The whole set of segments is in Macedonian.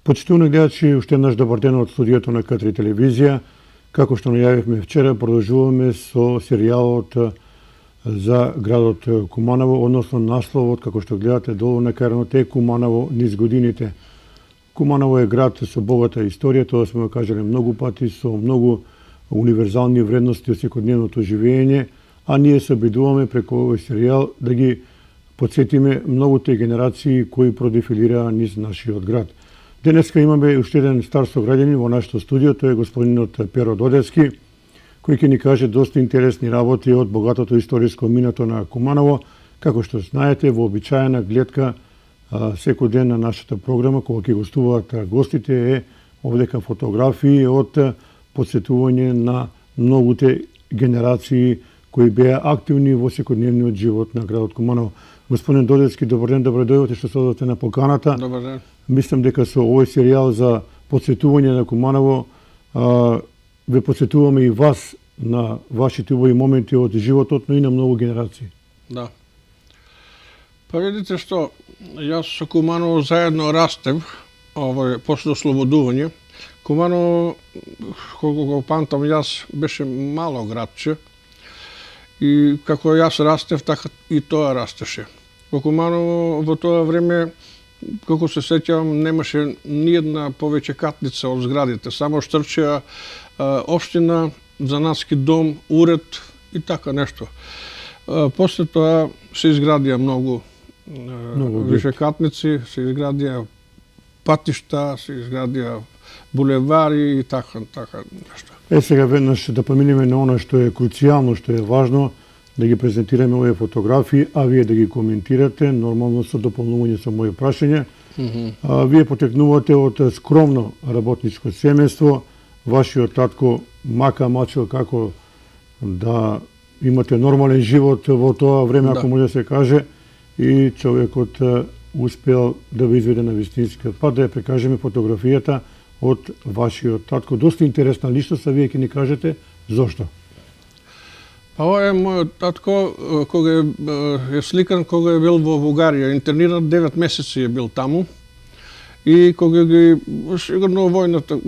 Почитувани гледачи, уште еднаш добар ден од студиото на К3 телевизија. Како што најавивме вчера, продолжуваме со серијалот за градот Куманово, односно насловот, како што гледате долу на екранот, е Куманово низ годините. Куманово е град со богата историја, тоа сме го кажале многу пати, со многу универзални вредности од секојдневното живење, а ние се обидуваме преку овој серијал да ги подсетиме многуте генерации кои продефилираа низ нашиот град. Денеска имаме уште еден стар сограѓанин во нашето студио, тој е господинот Перо Додевски, кој ќе ни каже доста интересни работи од богатото историско минато на Куманово. Како што знаете, вообичаена гледка секој ден на нашата програма, кога ќе гостуваат гостите, е овдека фотографии од подсетување на многуте генерации кои беа активни во секојдневниот живот на градот Куманово. Господин Додевски, добар ден, добро дојдовте што се одите на поканата. Добар ден. Мислам дека со овој серијал за подсетување на Куманово ве подсетуваме и вас на вашите убави моменти од животот, но и на многу генерации. Да. Па видите што, јас со Куманово заедно растев, после ослободување. Куманово, колку го памтам јас, беше мало градче и како јас растев, така и тоа растеше. Во Куманово во тоа време, како се сеќавам, немаше ниедна повеќе катница од зградите, само штрчеа општина, занатски дом, уред и така нешто. После тоа се изградија многу више катници, се изградија патишта, се изградија булевари и така нешто. Сега веднаш да поминеме на она што е круцијално, што е важно, да ги презентираме овие фотографии, а вие да ги коментирате, нормално со дополнување со мои прашања. Вие потекнувате од скромно работничко семејство, вашиот татко мачел како да имате нормален живот во тоа време, ако може да се каже, и човекот успел да ве изведе на вистинскиот пат. Да ја прекажеме фотографијата од вашиот татко. Доста интересна личност, а вие ќе ни кажете зошто. Па ова е мојот татко, кога е сликан кога е бил во Бугарија, интерниран 9 месеци е бил таму. И кога ги сигурно војната,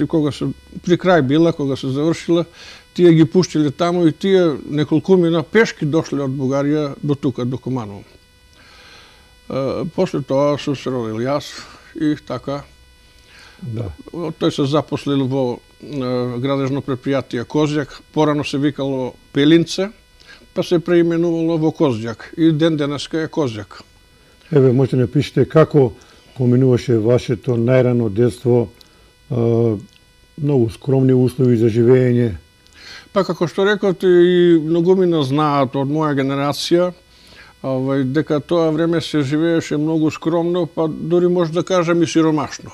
кога се при крај била, кога се завршила, тие ги пуштиле таму и тие неколкумина пешки дошле од Бугарија до тука, до Куманово. После тоа се родил јас и така. Да. Тој се запослил во градежно предпријатие Козјак, порано се викало Пелинце, па се преименувало во Козјак и ден денеска е Козјак. Еве, можете да напишете како поминуваше вашето најрано детство, многу скромни услови за живење. Па како што рековте и многумина знаат од моја генерација, дека тоа време се живееше многу скромно, па дури може да кажам и сиромашно.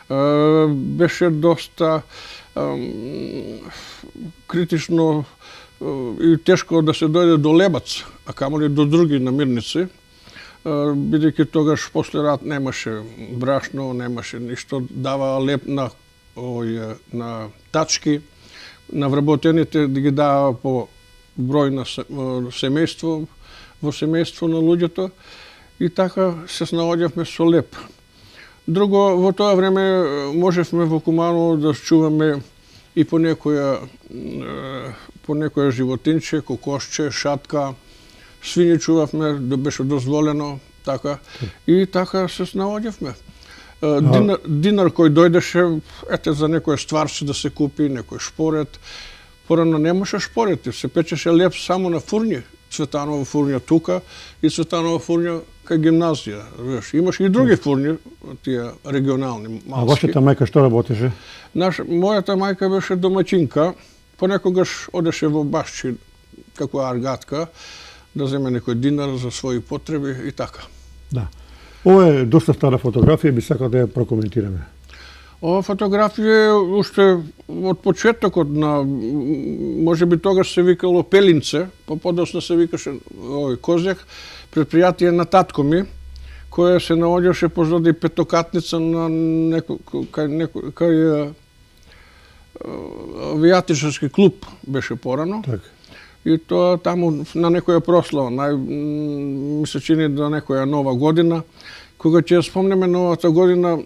Беше доста критично и тешко да се дојде до Лебац, а камоли до други намирници, бидејќи тогаш после рат немаше брашно, немаше ништо, дава леп на тачки, на вработените да ги дава по број на семејство, во семејство на луѓето, и така се снаоѓавме со леп. Друго, во тоа време можевме во Куманово да чуваме и по некоја животинче, кокошче, шатка, свињи чувавме, да беше дозволено, така. И така се снаоѓавме. Динар кој дојдеше, ете за некој стварче да се купи, некој шпорет. Порано немаше шпорети, се печеше леп само на фурњи. Цветанова фурња тука и Цветанова фурња кај гимназија. Имаше и други фурњи, тие регионални, малски. А вашата мајка што работеше? Мојата мајка беше домаќинка, понекогаш одеше во Башчи како аргатка, да земе некој динар за своји потреби и така. Да. Ова е доста стара фотографија, би сакал да ја прокоментираме. Ова фотографија е уште од почетокот на, можеби тогаш се викало Пелинце, подоцна се викаше овој Козјак, предпријатие на татко ми, кое се наоѓаше позади петокатница на кај авијатичарски клуб беше порано. Така. И тоа таму на некоја прослава, ми се чини до некоја нова година, кога ќе ја спомнеме новата година,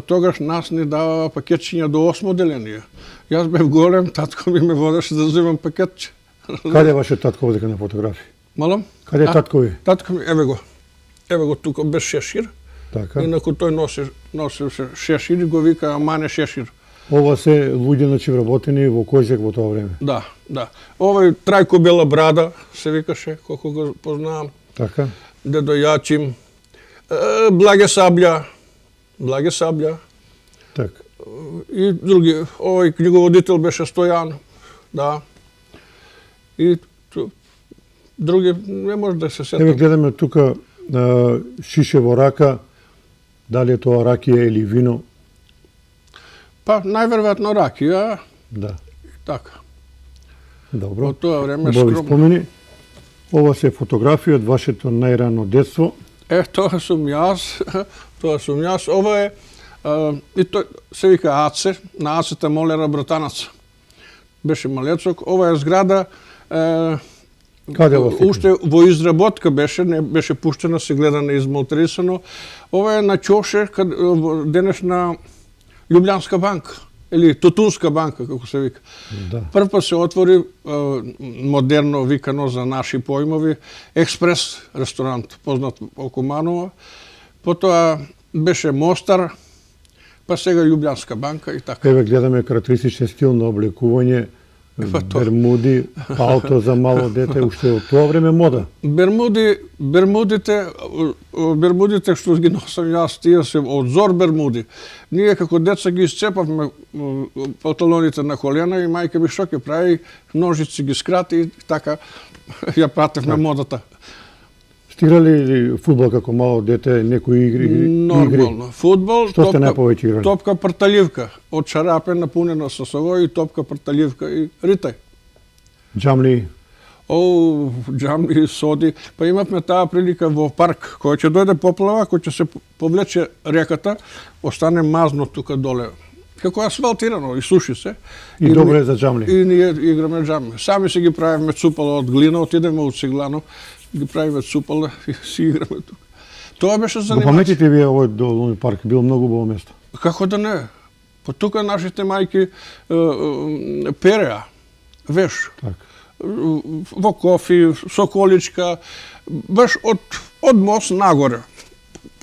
тогаш нас ни даваа пакетчиња до 8 деление. Јас бев голем, татко ми ме водеше да земам пакетче. Каде е вашиот татко овдека на фотографија? Малам? Каде е татко ви? Татко ми, еве го. Еве го тука без шешир. Така. Инаку тој носеше шешир и го вика Амане Шешир. Ова се луѓе значи вработени во Козјак во тоа време. Да, да. Овој Трајко Бела Брада се викаше, колку го познавам. Така. Дедо Јачим. Благе Сабља. Така. И други. Овој книговодител беше Стојан. Да. И други не може да се сетам. Еве гледаме тука шише во рака, дали е тоа ракија или вино? Па најверојатно ракија. Да. Така. Добро. Од тоа време Убави скромно. спомени. Ова се фотографија од вашето најрано детство. Тоа сум јас. Ова е, и тој се вика Аце, на Ацета Молера Братанац. Беше малецок. Ова е зграда, Каде во слика? уште во изработка беше, не беше пуштена, се гледа неизмалтерисано. Ова е на Ќоше, денешна Љубљанска банка, или Тутунска банка, како се вика. Да. Прв пат се отвори, модерно викано за наши поимови, експрес ресторант, познат во Куманово. Потоа беше Мостар, па сега Љубљанска банка и така. Еве гледаме карактеристичен стил на облекување, бермуди, палто за мало дете, уште од тоа време мода. Бермудите што ги носам јас, тие се од Зор бермуди. Ние како деца ги исцепавме панталоните на колена и мајка ми што ќе прави, ножици ги скрати и така ја пратевме модата. Играли фудбал како мало дете, некои игри? Нормално. Фудбал, Што сте најповеќе играли? топка прталивка, од чарапе напунена со сово и топка прталивка и ритај. Джамли? Джамли, соди. Па имавме таа прилика во парк, кој ќе дојде поплава, кој ќе се повлече реката, остане мазно тука доле. Како асфалтирано и суши се. И добре за джамли. И ние играме джамли. Сами си ги правиме цупала од глина, отидеме од Цеглано, ги правиме цупала и си играме тука. Тоа беше Го занимање. паметите ви овој долни парк, било многу убаво место. Како да не? Па тука нашите мајки переа, веш, Така. во Кофи, Соколичка, баш од мост нагоре,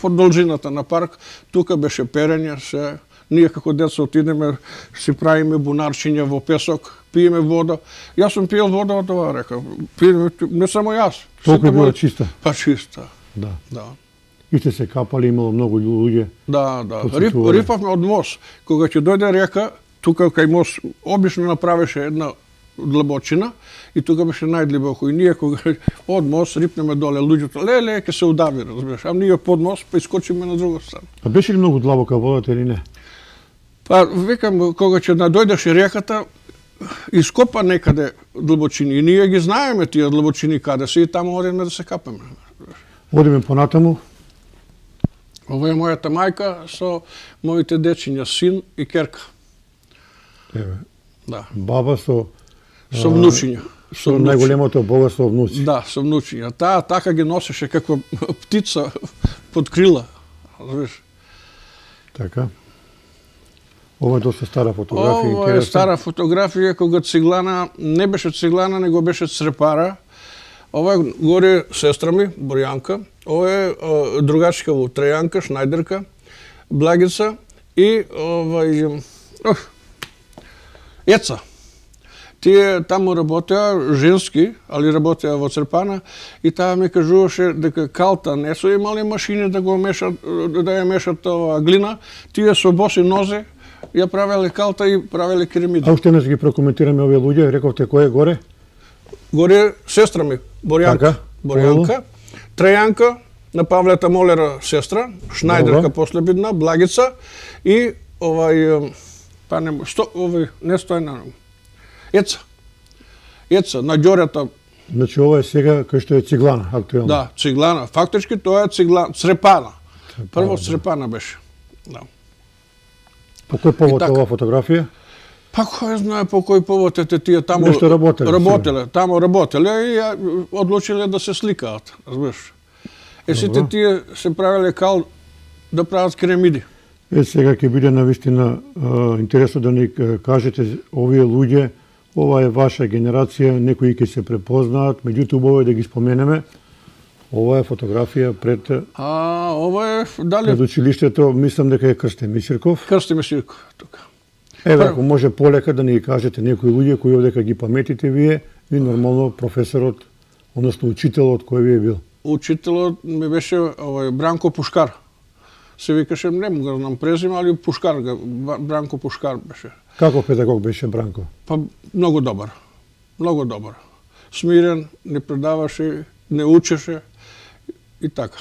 по должината на парк, тука беше перење, се, ние како деца отидеме, си правиме бунарчиња во песок, пиеме вода. Јас сум пиел вода од ова река, пиеме, не само јас. Толку е била чиста? Па чиста, Да. да. И сте се капали, имало многу луѓе. Да. Посетувале. Рипавме од мост. Кога ќе дојде река, тука кај мост обично направеше една длабочина и тука беше најдлабоко. И ние кога од мост рипнеме доле, луѓето леле ќе се удави, разбираш. А ние под мост па искочиме на друга страна. А беше ли многу длабока водата или не? Па викам кога ќе надојдеше реката, ископа некаде длабочини. И ние ги знаеме тие длабочини каде се и таму одиме да се капаме. Одиме понатаму. Ова е мојата мајка со моите дечиња, син и керка. Еве, Да. баба со Со внучиња. со најголемото богатство внуци. Да, со внучиња. Таа така ги носеше како птица под крила. Разбираш? Така. Ова е доста стара фотографија, Ова е интересна. стара фотографија кога Цеглана не беше Цеглана, него беше Црепара. Ова е горе сестра ми, Борјанка. Ова е другачка во Трајанка, Шнајдерка, Благица и Еца. Тие таму работеа женски, али работеа во Црпана и таа ми кажуваше дека калта не со имале машини да го мешат, да ја мешат глина, тие со боси нозе ја правеле калта и правеле керамиди. А уште не ги прокоментираме овие луѓе, рековте кој е горе? Горе сестра ми, Борјанка. Така, Борјанка. Трајанка, на Павлета Молера сестра, Шнајдерка Добро. после бидна, Благица и па не, не Стојна, Еца. Еца, на Ѓорета, Значи ова е сега кај што е Циглана, актуелно. да, Циглана. Фактички тоа е Циглана, Црепана. Прво Црепана беше. Да. По кој повод така. ова фотографија? Па кој знае по кој повод ете тие таму Нешто работеле, работеле, таму работеле и одлучиле да се сликаат, разбираш. Сите Добро. тие се правеле кал да прават керамиди. Сега ќе биде навистина интересно да ни кажете овие луѓе, ова е ваша генерација, некои ќе се препознаат, меѓутоа убаво е да ги споменеме. Ова е фотографија пред Ова е дали пред училиштето, мислам дека е Крстен Мисирков. Крсти Месирко тука. Еве, Прв- ако може полека да ни кажете некои луѓе кои овдека ги паметите вие и нормално професорот, односно учителот кој ви е бил. Учителот ми беше Бранко Пушкар. Се викаше, не му го знам презиме, али Пушкар, Бранко Пушкар беше. Како педагог беше Бранко? Па многу добар. Многу добар. Смирен, не предаваше, не учеше и така.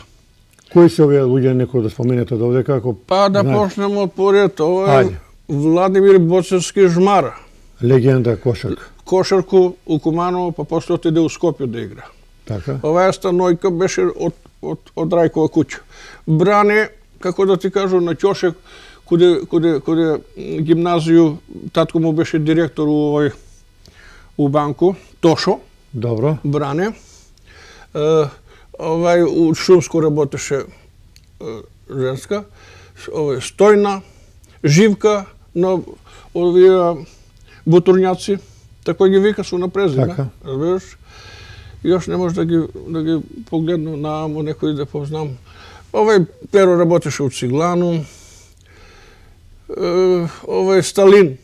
Кои се овие луѓе, некој да споменете довдека, ако Па да знаете? почнеме од поред. Ова е Ајде. Владимир Боцевски Жмара. Легенда кошарк. Кошарку у Куманово, па после отиде у Скопје да игра. Така? Оваа Станојка беше од Рајкова куќа. Бране, како да ти кажу, на Ќошек, куде гимназију, татко му беше директор у банку, Тошо, Добро. Бране. У Шумско работеше женска. Стојна, Живка, на овие бутурњаци, тако ги вика со на презиме, Така. разбираш? Још не може да ги погледну нааму, некој да познам. Овој Перо работеше у Циглану. Овој Сталин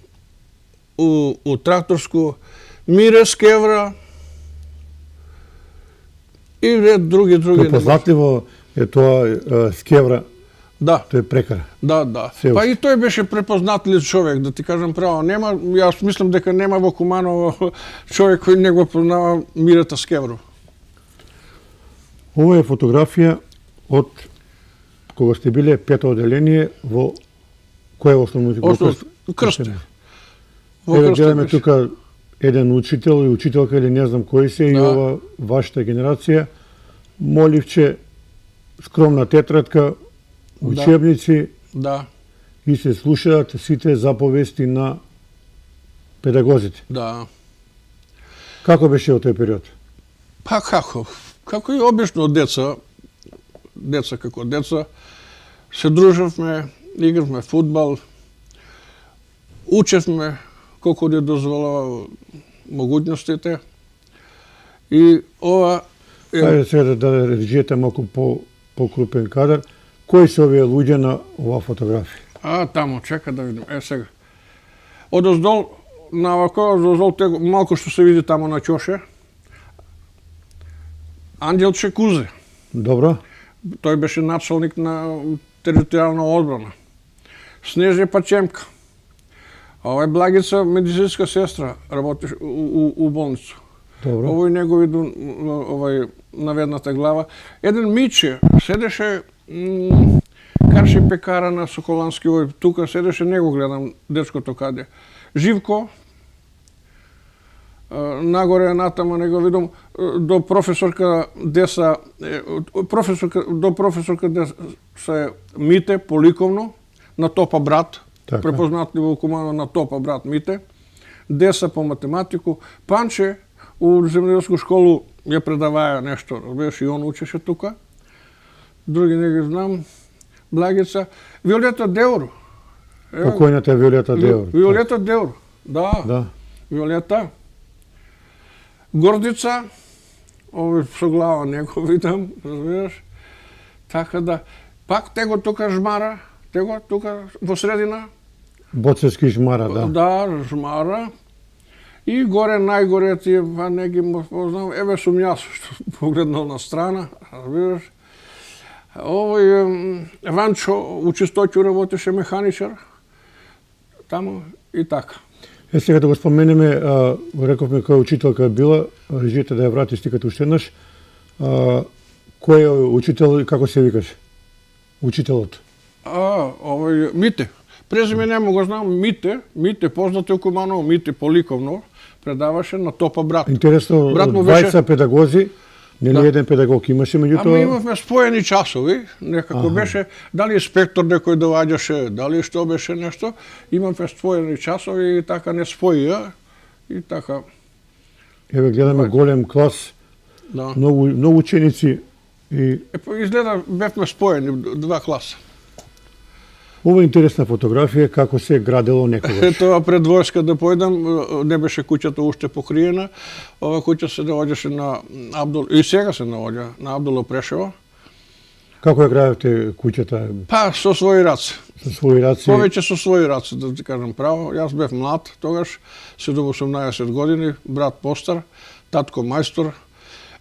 у Тракторско, Мире Скевра и ред други. Препознатливо е тоа Скевра, Да, тој прекар. да. Се Па уште. и тој беше препознатлив човек, да ти кажам право. Нема, јас мислам дека нема во Куманово човек кој не го познава Мирета Скевро. Ова е фотографија од кога сте биле пето оделение во кој основно Крсте. Во Еве Крсте гледаме беше. тука еден учител и учителка или не знам кои се и Да. ова вашата генерација. Моливче, скромна тетрадка, учебници Да, и се слушаат сите заповести на педагозите. да. Како беше од тој период? Па како? Како и обично деца како деца, се дружевме, игравме фудбал, учевме колку ни дозволува могуćностите. И ова Ајде сега да режијете малку по-крупен кадар. Кои се овие луѓе на оваа фотографија? Таму, чека да видим. Сега. Одоздол, навако, одоздол, малку што се види таму на Ќоше. Анđелче Кузе. Добро? Тој беше началник на територијална одбрана. Снеже Пачемка. Ова е Благица, медицинска сестра, работеше у болницу. Добро. Овој негови наведната глава. Еден Миче седеше, карше пекара на Соколански, тука седеше, него гледам, дечкото каде. Живко, нагоре натама не го видам, до професорка Деса, до професорка Деса Мите Поликовно, на Топа брат, Така. препознатливо Куманово на Топа брат Мите, Деса по математику, Панче у земјоделску школу ја предаваја нешто, разбираш, и он учеше тука. Други не ги знам. Благица, Виолета Деур. Покојната Виолета Деур. Виолета Деур, да. Да. Виолета. Гордица, овој со глава не го видам, разбираш. Така да, пак tego тука Жмара, tego тука во средина. Боцевски Жмара, да. Да, Жмара. И горе, најгоре, тие, па не ги познам, еве сум јас, што погледнал на страна, разбираш. Овој Ванчо у Чистоќу работеше механичар, таму и така. Сега да го споменеме, рековме која учителка била, режите да ја врати стиката уште еднаш. Кој е учител и како се викаш? Учителот. Мите. Презиме нема го знам, Мите, познат е Куманово, Мите Поликовно, предаваше на Топа брат. Интересно, Брат му двајца педагози, нели еден педагог имаше, меѓутоа... Ама имавме споени часови, некако беше, дали инспектор некој доаѓаше, дали што беше нешто, имавме споени часови и така не споија и така. Еве гледаме голем клас, Да. многу ученици и Изгледа бевме споени два класа. ова е интересна фотографија како се градело некогаш. Тоа пред војска да појдам, не беше куќата уште покриена. Ова куќа се наоѓаше на Абдул, и сега се наоѓа на Абдул Прешево. Како ја градевте куќата Па со своји раци. со своји раци? Повеќе со своји раци, да ти кажам право. Јас бев млад тогаш, 18 години, брат постар, татко мајстор.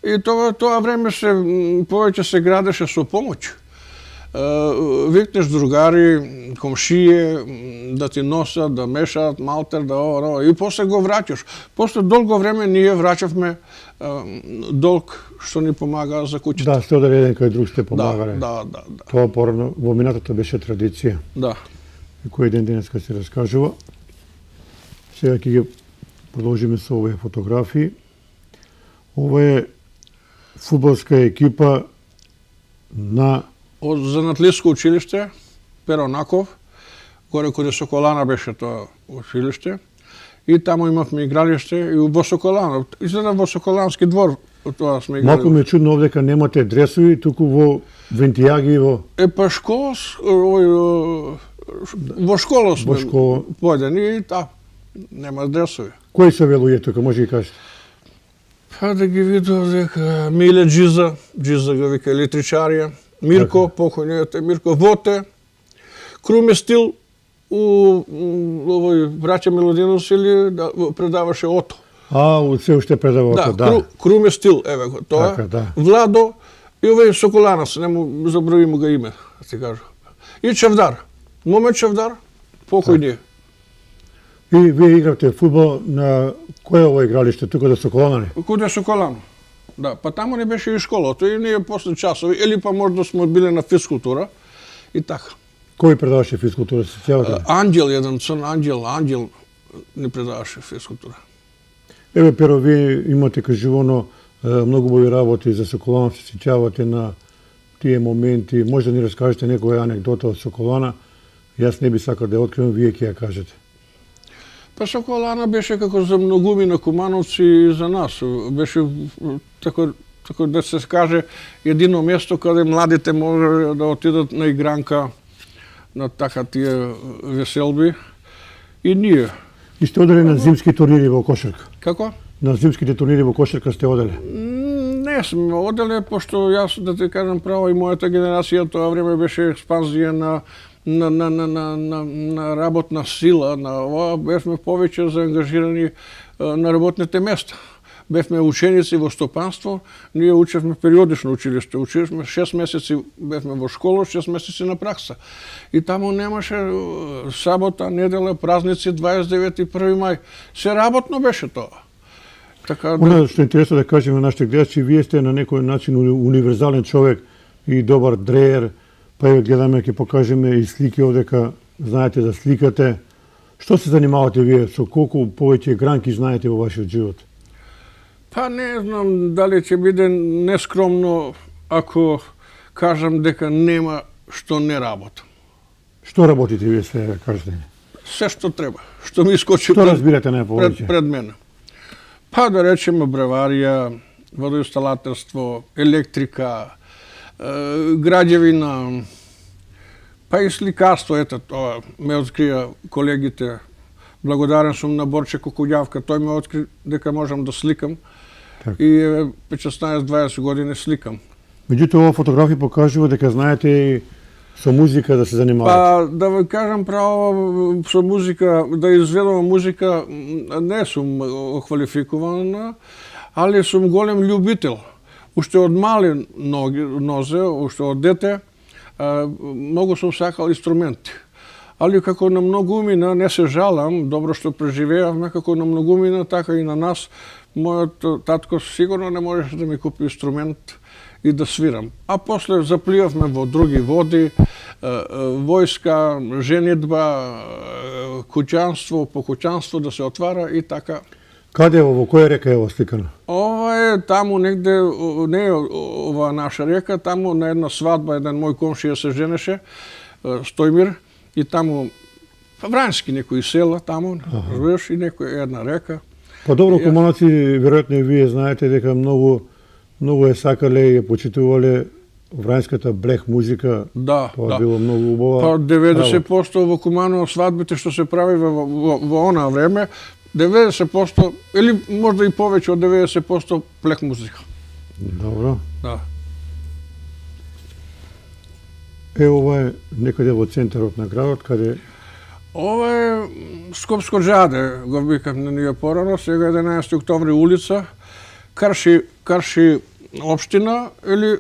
И тоа време повеќе се градеше со помоќ. Викнеш другари, комшије, да ти носат, да мешаат малтер, да ова, и после го враќаш. После долго време ние враќавме долг што ни помага за куќата. Да, сте одели еден кај друг сте помагале. Да. Тоа порано во минатото беше традиција. Да. И кој ден денеска се раскажува. Сега ќе ги продолжиме со овие фотографии. Ова е фудбалска екипа на Од занатлиско училиште, Перонаков, горе каде Соколана беше тоа училиште. И таму имавме игралиште и во Соколана. Изгледа во Соколански двор тоа сме играли. Малку ме чудно овдека немате дресови, туку во Вентијаги и во... Па школа, во школа сме Во школа. појдени и нема дресови. Кои се велује тука, може да кажете? Па да ги видов дека Миле Джиза го вика електричарија, Мирко, покојниот е Мирко Воте, Круме Стил, овој браќа Милодинос или предаваше Ото. Се уште предава Ото, да. Круме Стил, еве го тоа. Така, да. Владо и овој Соколанас, не му забравимо го име, да ти кажам. И Чевдар, момент Чевдар, покојниот. И вие игравте фудбал на кое ово игралиште, тука да Соколана не? Куде Соколано. Да, па таму не беше и школото и ние после часови, или па можда сме биле на физкултура и така. Кој предаваше физкултура, се сеќавате? Ангел, еден црн ангел ни предаваше физкултура. Еве, Перо, вие имате кажувано многу убави работи за Соколана, се сеќавате на тие моменти. Може да ни раскажете некоја анекдота од Соколана? Јас не би сакал да ја откривам, вие ќе ја кажете. Па Соколана беше како за многумина кумановци и за нас. Беше така да се каже едино место каде младите може да отидат на игранка на така тие веселби. И ние. И сте одели на зимски турнири во кошарка? Како? На зимските турнири во кошарка сте одели? Не сме оделе, пошто јас, да ти кажам право, и мојата генерација тоа време беше експанзија на работна сила, на ова, бевме повеќе заангажирани на работните места. Бевме ученици во стопанство, ние учевме периодично училиште, учевме 6 месеци, бевме во школа, 6 месеци на пракса. И таму немаше сабота, недела, празници, 29 и 1 мај. Се работно беше тоа. Така Она што е интересно да кажеме на нашите гледачи, вие сте на некој начин универзален човек и добар дреер, па ја гледаме, ќе покажеме и слики овдека, знаете да сликате. Што се занимавате вие, со колку повеќе гранки знаете во вашиот живот? Па не знам дали ќе биде нескромно ако кажам дека нема што не работам. Што работите вие, се кажете? Се што треба, што ми искочи Што разбирате најповеќе? пред мене. Па да речеме бреварија, водоинсталаторство, електрика, граѓевина, па и сликарство, ето тоа ме открија колегите. Благодарен сум на Борче Кукуѓавка, тој ме откри дека можам да сликам. Так. И 16-20 години сликам. Меѓутоа, ова фотографија покажува дека знаете и со музика да се занимавате. Па да ви кажам право, со музика, да изведувам музика, не сум квалификуван, али сум голем љубител. Уште од мали нозе, уште од дете, многу сум сакал инструменти. али како на многумина, не се жалам, добро што преживеавме, како на многумина, така и на нас, мојот татко сигурно не можеше да ми купи инструмент и да свирам. А после запливавме во други води, војска, женидба, куќанство, по куќанство да се отвара и така. Каде во која река е ова сликано? Ова е таму негде, не е ова наша река, таму на една свадба еден мој комшија се женеше, Стојмир, и таму врански некои села таму, разбираш, и некоја една река. Па добро, кумановци, веројатно и вие знаете дека многу е сакале и ја почитувале врањската блех музика. Да, Тоа да. било многу убава. Па 90% во Куманово свадбите што се прави во она време, 90% или можда и повеќе од 90% блех музика. Добро. Да. Ова е некаде во центарот на градот, каде Ова е Скопско џаде, го викам ние порано, сега 11 октомври улица, Карши општина или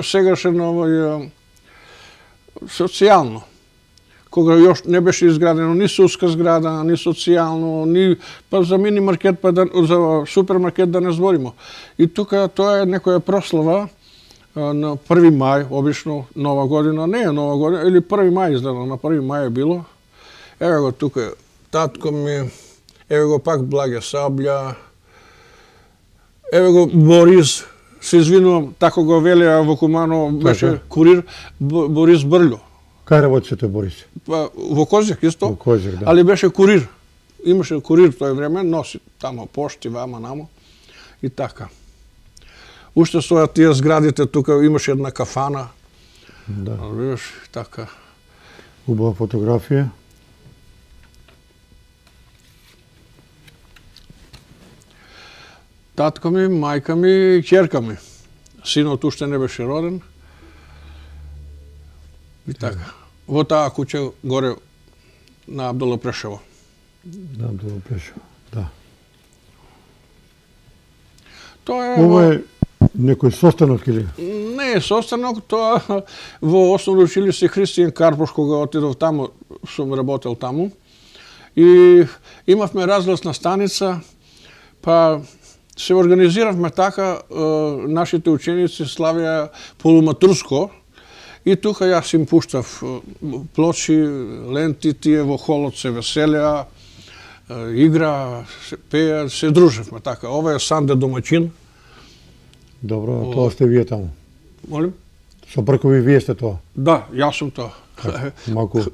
сегашен овој социјално. Кога још не беше изградено ни судска зграда, ни социјално, ни па за мини маркет, па за супермаркет да не зборимо. И тука тоа е некоја прослава на 1 мај, обично нова година, не е нова година, или 1 мај изгледа, на 1 мај е било. Еве го тука татко ми, еве го пак Благе Саблја, еве го Борис, се извинувам, тако го велеа во Куманово, беше курир, Борис Брлјо. кај работеше тој Борис? Па, во Козјак исто, Во Козјак, да. али беше курир. Имаше курир тој време, носи тамо пошти, вама, намо и така. Уште стоја тие зградите, тука имаше една кафана. Да. Видиш, така. Убава фотографија. Татко ми, мајка ми и ќерка ми. Синот уште не беше роден. И така. Во таа куќа горе на Абдула Прешево. Да, добро плешо. Да. Тоа е Ова е некој состанок или? Не е состанок, тоа во основно училище Христијан Карпош, кога отидов таму, сум работел таму. И имавме разгласна станица, па се организиравме така, нашите ученици славија полуматурско, и тука јас им пуштав плочи, ленти, тие во холот се веселеа, игра, се пеа, се дружевме така. Ова е Санде домаќин. Добро, тоа сте вие таму. Молим? Со пркови вие сте тоа. Да, јас сум тоа. Малку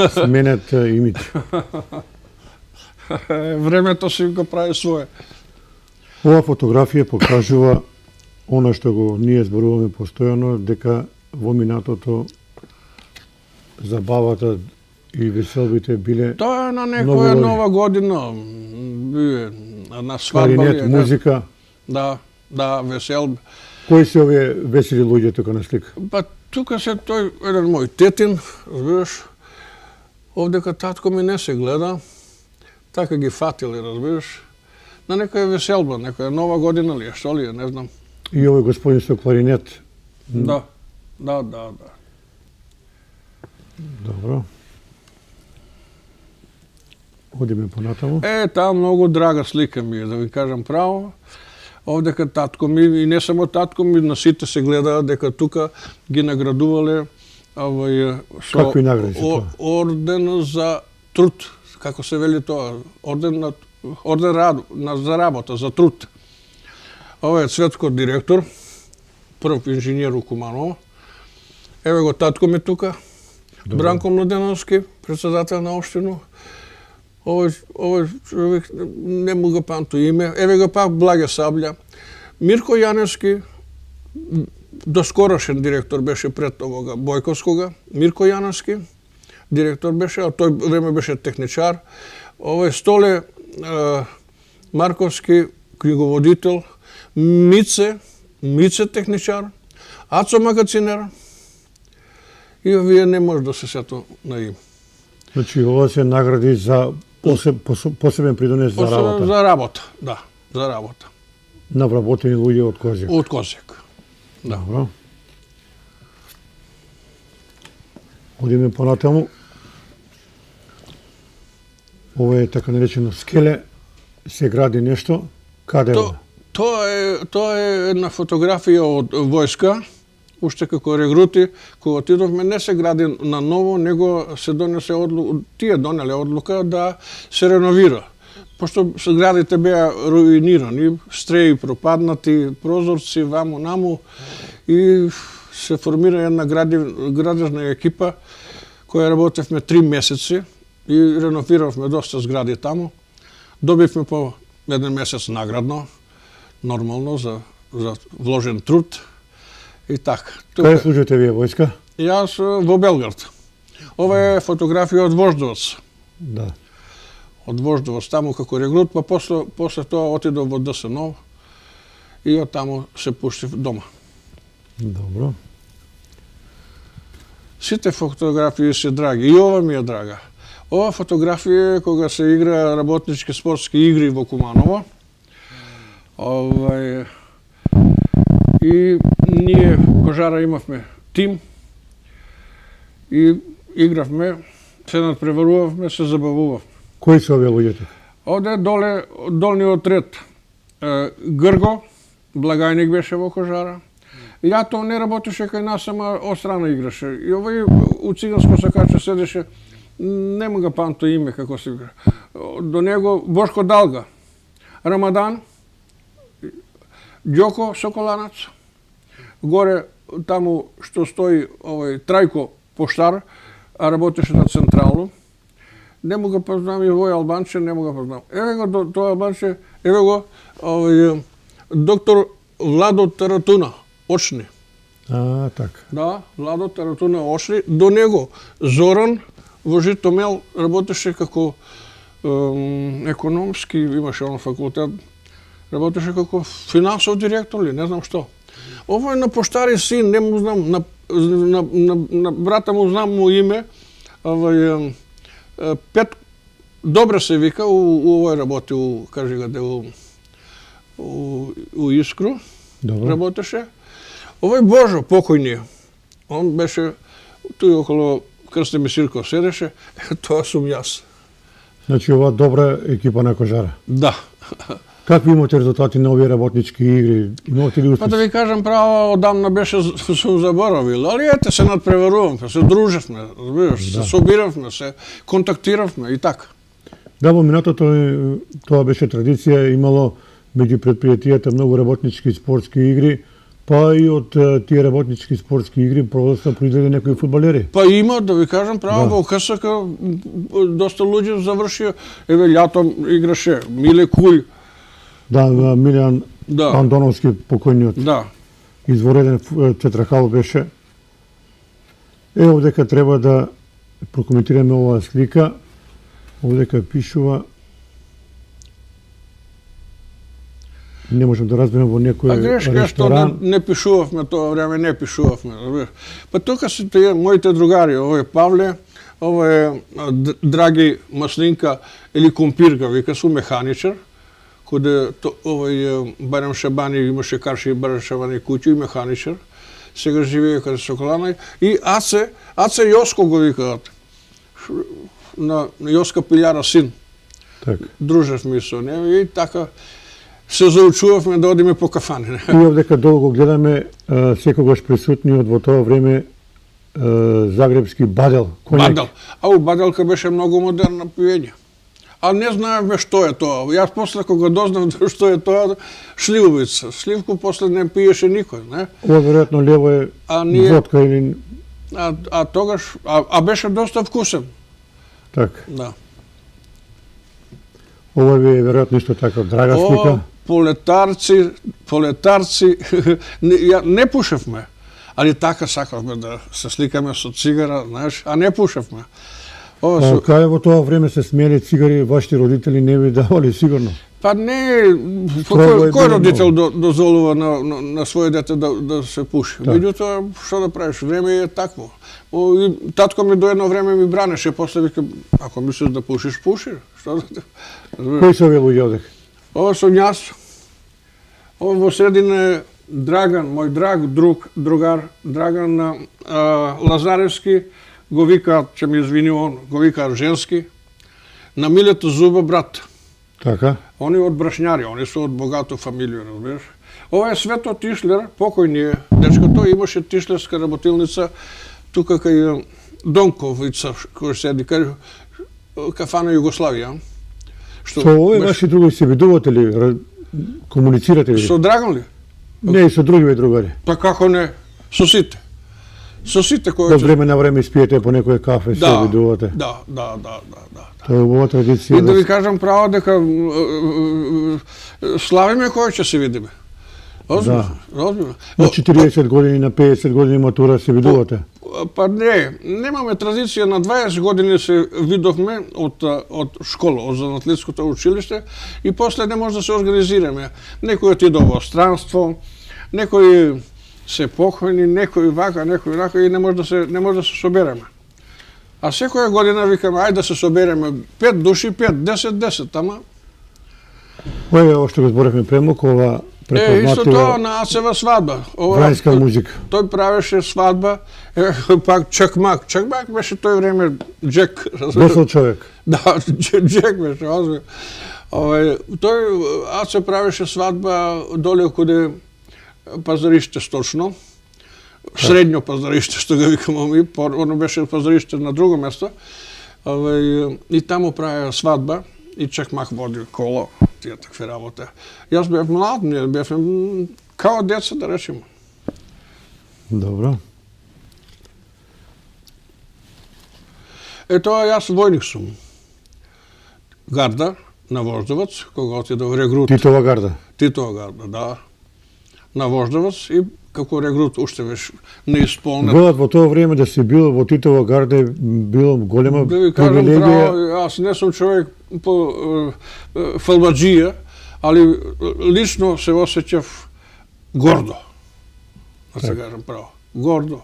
сменет имидж. Времето си го прави свое. Ова фотографија покажува она што го ние зборуваме постојано, дека во минатото забавата и веселбите биле Тоа е на Многу некоја добри. нова година, бие на свадба. кларинет, музика. Да, да, веселба. Кои се овие весели луѓе тука на слика? Па тука се тој еден мој тетин, разбираш, овдека татко ми не се гледа, така ги фатили, разбираш, на некоја веселба, некоја нова година ли е, што ли е, не знам. И овој господин со кларинет. Да, да, да, да. Добро. Одиме понатаму. Таа многу драга слика ми е, да ви кажам право. Овдека татко ми, и не само татко ми, на сите се гледаат дека тука ги наградувале со Какви награди се тоа? орден за труд, како се вели тоа, орден за работа, за труд. Ова е Цветко директор, прв инженер у Куманово. Еве го татко ми тука, Бранко Младеновски, председател на општина. Овој човек не му го памту име. Еве го пак Благе Саблја. Мирко Јаневски, доскорошен директор беше пред овога Бојковскога. Мирко Јаневски, директор беше, а тој време беше техничар. Овој Столе Марковски, книговодител. Мице техничар. Ацо магацинер. И вие не може да се сето на име. Значи, ова се награди за посебен придонес за работа. За работа, да, за работа. На вработени луѓе од Козјак. Од Козјак. Да. Добро. Одиме понатаму. Ова е така наречено скеле, се гради нешто. Каде е ова? Тоа е една фотографија од војска, уште како регрути, кога отидовме, не се гради на ново, него се донесе тие донеле одлука да се реновира. Пошто зградите беа руинирани, стреи пропаднати, прозорци ваму наму и се формира една градежна екипа која работевме 3 месеци и реновиравме доста згради таму. Добивме по 1 месец наградно, нормално за вложен труд и така. Каде служите вие војска? Јас во Белград. Ова е фотографија од Вождовац. Да. Од Вождовац таму како регрут, па после тоа отидов во ДСНО и од таму се пуштив дома. Добро. Сите фотографии се драги, и ова ми е драга. Ова фотографија е кога се игра работнички спортски игри во Куманово. И ние Кожара имавме тим и игравме, се надпреварувавме, се забавувавме. Кои се овие луѓето? Оде доле, долниот ред, Грго, благајник беше во Кожара. Јато не работеше кај нас, ама острана играше. И овој у циганско сакаче седеше, нема го памто име како се игра. До него Бошко Далга, Рамадан, Ѓоко Соколанац, горе таму што стои овој Трајко Поштар, а работеше на Централно. Не му го познам и овој албанче, не му го познам. Еве го тоа албанче, еве го овој доктор Владо Таратуна, очни. Така. Да, Владо Таратуна очни. До него Зоран во Житомел работеше како економски, имаше он факултет, работеше како финансов директор ли, не знам што. Овој на поштари син, не му знам, на брата му знам му име, Пет Добре се вика, овој работи, кажи го де, у Искру, Добро. Работеше. Овој Божо, покојниот, он беше, туј около Крстеми Сирков седеше, тоа сум јас. Значи ова добра екипа на Кожара. Да. Какви имате резултати на овие работнички игри? Имате ли Па успех? да ви кажам право, одамна беше, сум заборавил, али ете се надпреварувавме, се дружевме, разбираш, се собиравме, се контактиравме и така. Да, во минатото тоа беше традиција, имало меѓу предпријатијата многу работнички спортски игри, па и од тие работнички спортски игри продолжно произлезе некои фудбалери. Па има, да ви кажам право, во КСК доста луѓе завршија, еве лјатом играше Миле Куј. Да, Милијан Андоновски, покојниот. Да. Извореден тетрахал беше. Овдека треба да прокоментираме оваа слика. Овдека пишува. Не можам да разберам во некој грешка што не пишувавме тоа време, не пишувавме. Па тука се тие моите другари, овој Павле, овој Драги Маслинка или Компирка, вика су механичар, каде овој Барем Шабани имаше карши Барем Шабани куќу и механичар. Сега живее каде Соколана и Аце Јоско го викаат. На Јоска Пилјара син. Така. Дружевме со него и така се заучувавме да одиме по кафане. И овдека долго гледаме секогаш присутниот во тоа време загребски Бадел. Бадел. У Баделка беше многу модерно пиење. А не знаевме што е тоа. Јас после кога дознав што е тоа, шливовица. Шливку после не пиеше никој, не? Ова веројатно лево е водка или... А тогаш, беше доста вкусен. Така. Да. Ова ви е веројатно исто така драга слика. Полетарци, не пушевме, али така сакавме да се сликаме со цигара, знаеш, а не пушевме. Кај во тоа време се смели цигари, вашите родители не ви давали сигурно? Па не, кој родител дозволува на своје дете да се пуши? Меѓутоа, што да правиш, време е такво. Татко ми до едно време ми бранеше, после вика, ако мислиш да пушиш, пуши. Кои се овие луѓе одек? Ова сум јас. Ова во средина е Драган, мој другар, Драган Лазаревски, го викаат, ќе ми извини он, го викаат женски, на Милето Зуба брат. Така. Они од брашњари, они се од богато фамилија, разбираш. Ова е Свето Тишлер, покојниот дечко, тој имаше тишлерска работилница тука кај Донковица, кој седи кај кафана Југославија. Што Со овој ваши другари се видувате ли, комуницирате ли? Со Драган ли? Не, и со другиве другари. Па како не? Со сите. Со сите кои Од време на време спиете по некој кафе, се видувате. Да. Тоа е убава традиција. И да ви кажам право дека славиме кој ќе се видиме. Озбилно. На 40 години, на 50 години матура се видувате? Па не, немаме традиција, на 20 години се видовме од школа, од занатлетското училиште и после не може да се организираме. Некој отиде во странство, некој се похвани, некој вака, некој вака и не може да се собереме. А секоја година викаме, ајде да се собереме 5 души, 5, 10, 10, ама... Ова е што го зборевме премок, ова исто тоа на Ацева свадба. Врајска музика. Тој правеше свадба, пак чакмак. Чакмак беше тој време Джек. Весел човек. Да, Джек беше, озбилно. Тој Аце правеше свадба доле каде пазариште сточно. Средњо пазариште, што го викаме ми, оно беше пазариште на друго место. И таму правеа свадба и чакмак води кола, тие такви работи. Јас бев млад, ние бевме као деца, да речеме. Добро. Тоа јас војник сум. Гарда на Вождовец, кога отиде во регрут. Титова гарда. Титова гарда, да. На Вождовец и како регрут уште беше неисполнет. Велат во тоа време да си бил во Титова гарда било голема да ви кажам привилегија. право, јас не сум човек по фалбаджија, али лично се осеќав гордо. Да се кажам право. Гордо.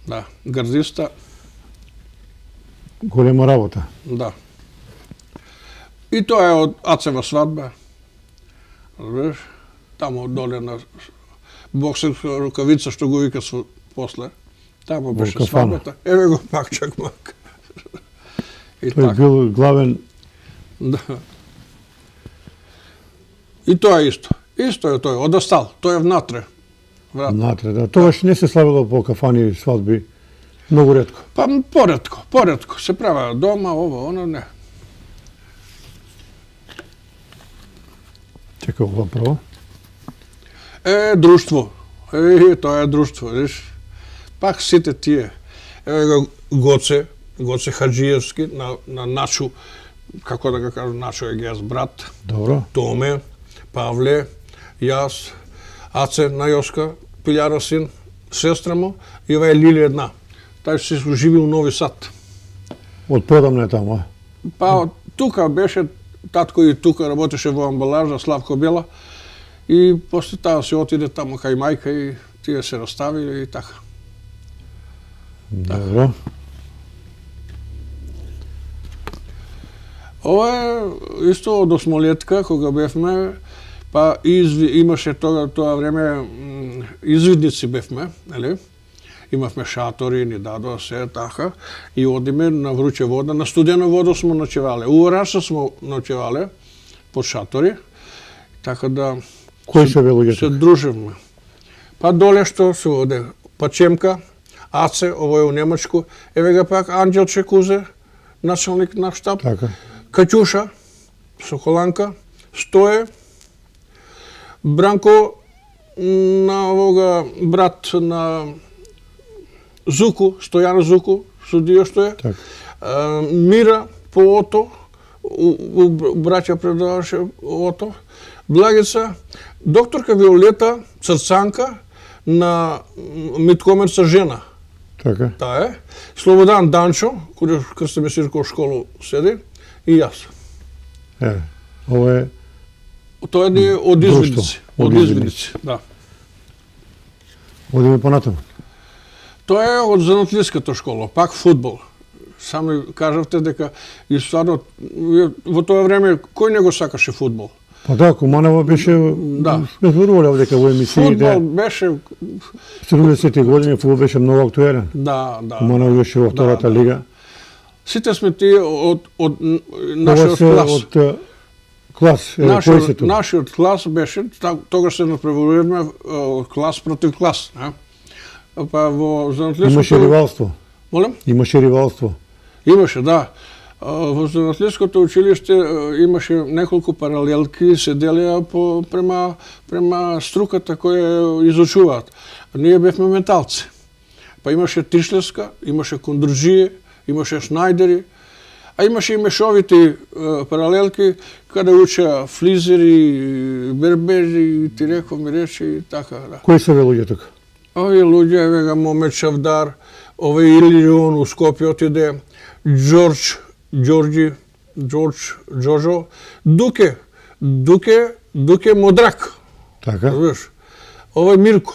Да, гардиста. Голема работа. Да. И тоа е од Ацева свадба. Разбираш? Тамо доле на боксерска рукавица што го вика после. Тамо беше свадбата. Еве го пак чакмак. И тој бил главен. Да. И тоа исто. Исто е тој, одостал. Тој е внатре. Внатре, да. Тогаш не се славило по кафани свадби. Многу ретко. Па поретко. Се правеа дома, ово, оно, не. Чека ова право. Друштво. Тоа е друштво, видиш. Пак сите тие. Еве го Гоце Хаджиевски, на Начо, како да го кажам, Начо е геас брат. Добро. Томе, Павле, јас, Аце на Јоска, Пилјара син, сестра му, и ова е Лили една. Тај се живи у Нови Сад. Од подамна е таму, а? Па, тука беше, татко и тука работеше во амбалажа, Славко Бела, и после таа се отиде таму кај мајка и тие се раставиле и така. Добро. Ова е исто од осмолетка, кога бевме, па имаше тоа време извидници бевме, нели? Имавме шатори, ни дадоа се така, и одиме на вруче вода, на студена вода смо ночевале. У Раша смо ночевале под шатори, така да Кои се луѓето? се дружевме. Па доле што се оде Пачемка, Аце, ово е у Немачко, еве га пак Анđел Чекузе, началник на штаб, Така. Каќуша, Соколанка, Стое, Бранко на овога брат на Зуку, Стојан Зуку, судија што е. Така. Мира по ото, браќа предаваше ото. Благица, докторка Виолета Црцанка на Миткомерца жена. Така. Таа е. Слободан Данчо, кој крсте ме сирко школу седи, и јас. Ова е Тоа е од извидници. Од извидници. Да. одиме понатаму. Тоа е од занатлиската школа, пак фудбал. Сами кажавте дека и стварно во тоа време кој не го сакаше фудбал? Па да, Куманово беше, сме зборувале дека во емисиите, Фудбал беше, 70-ти години фудбал беше многу актуелен. да. Куманово беше во втората лига. Сите сме тие од нашиот Ова клас. се од клас, кој се тоа? Нашиот клас беше, тогаш се направуваме клас против клас. Па во занатлиското... Имаше ривалство. Молем? Имаше ривалство. Имаше, да. Во занатлиското училиште имаше неколку паралелки, се делеа према струката која изучуваат. Ние бевме металци. Па имаше тишлерска, имаше кондружие, имаше шнајдери, а имаше и мешовити паралелки каде учеа флизери, бербери, ти реков ми рече и така. Да. Кои се луѓе тука? Овие луѓе, еве Момет Шавдар, овој Илион у Скопје отиде, Джорджо, Дуке Модрак. Така? Разбираш? Овој Мирко.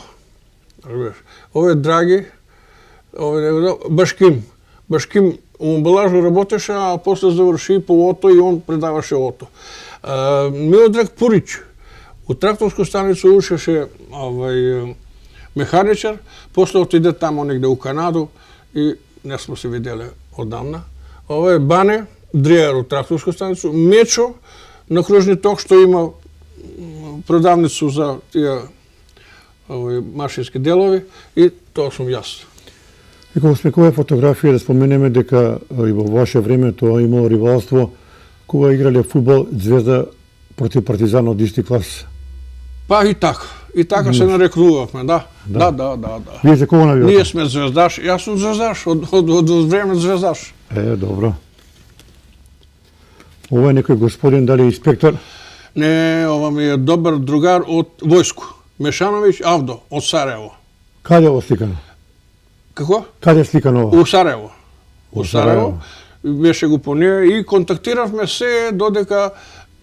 Разбираш? Овој Драги, овој Башким у амбалажу работеше, а после заврши по ОТО и он предаваше ОТО. Милодраг Пурич, у тракторска станица учеше механичар, после отиде тамо негде у Канаду и не сме се виделе одамна. Ова е Бане, Дриер у тракторска станица, Мечо на кружни ток, што има продавницу за тие машински делови и тоа сум јас. И кога сме која фотографија да споменеме дека и во ваше време тоа имало ривалство кога играле фудбал Звезда против Партизан од исти клас. Па и така се нарекувавме, да. Вие за кого навијате? Ние сме звездаш, јас сум звездаш, од време звездаш. Добро. Ова е некој господин, дали инспектор? Не, ова ми е добар другар од војско. Мешановиќ Авдо, од Сараево. Каде е сликано? Како? Каде е сликано ова? У Сараево. У Сараево. Беше го по неја и контактиравме се додека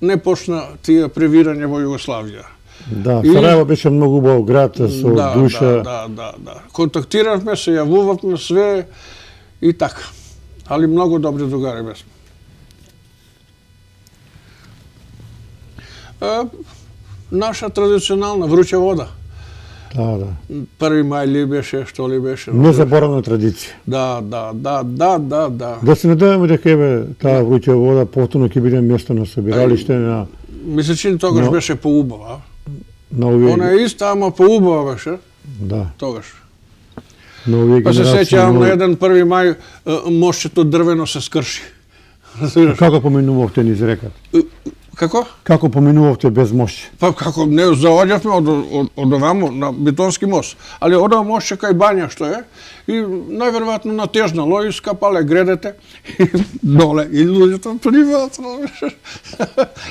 не почна тие превирање во Југославија. Да, Сараево беше многу убав град со душа. Да. Контактиравме се, јавувавме све и така. Али многу добри другари бесме. Наша традиционална вруча вода. Да. 1 мај ли беше, што ли беше? Незаборавна традиција. Да. Да се надеваме дека еве таа вруча вода повторно ќе биде место на собиралиште на ми се чини тогаш беше поубава. на овие. Она е иста, ама поубава беше. Да. Тогаш. На овие Па се генерации. сеќавам на еден 1 мај мошчето дрвено се скрши. Како поминувавте низ реката? Како? Како поминувавте без мошче? Па како не заоѓавме од овамо на Битонски мост, али одаа мошче кај бања што е и најверојатно натежнало и скапале гредете и доле и луѓето пливаат.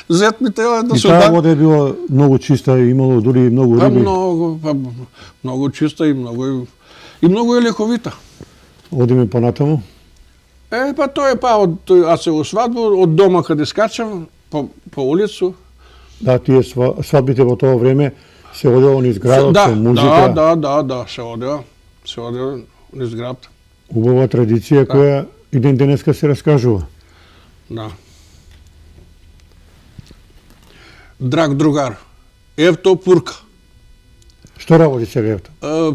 Зетмите да И се таа вода е била многу чиста и имало дури и многу риби. Многу чиста и многу е лековита. Одиме понатаму. Па тоа е од Ацеву свадбу, од дома каде скачам, по улицу. Да, тие свадбите во тоа време се одело низ градот со музика. Да, се одело низ град. Убава традиција која и ден денеска се раскажува. Да. Драг другар, Евто Пурка. Што работи сега Евто?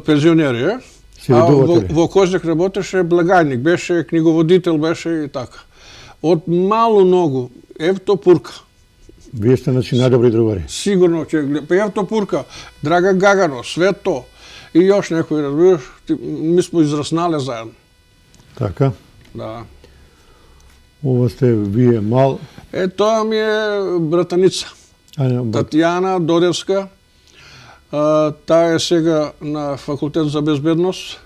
Пензионер е. Се видувате ли? Во Козјак работеше благајник, беше книговодител, беше и така. Од мало многу, Евто Пурка. Вие сте значи најдобри другари. Сигурно ќе гледа. Евто Пурка, Драга Гагано, Свето и још некои, разбираш, ми сме израснале заедно. Така. Да. Ова сте вие мал. Тоа ми е братаница. Татјана Додевска. Таа е сега на факултет за безбедност.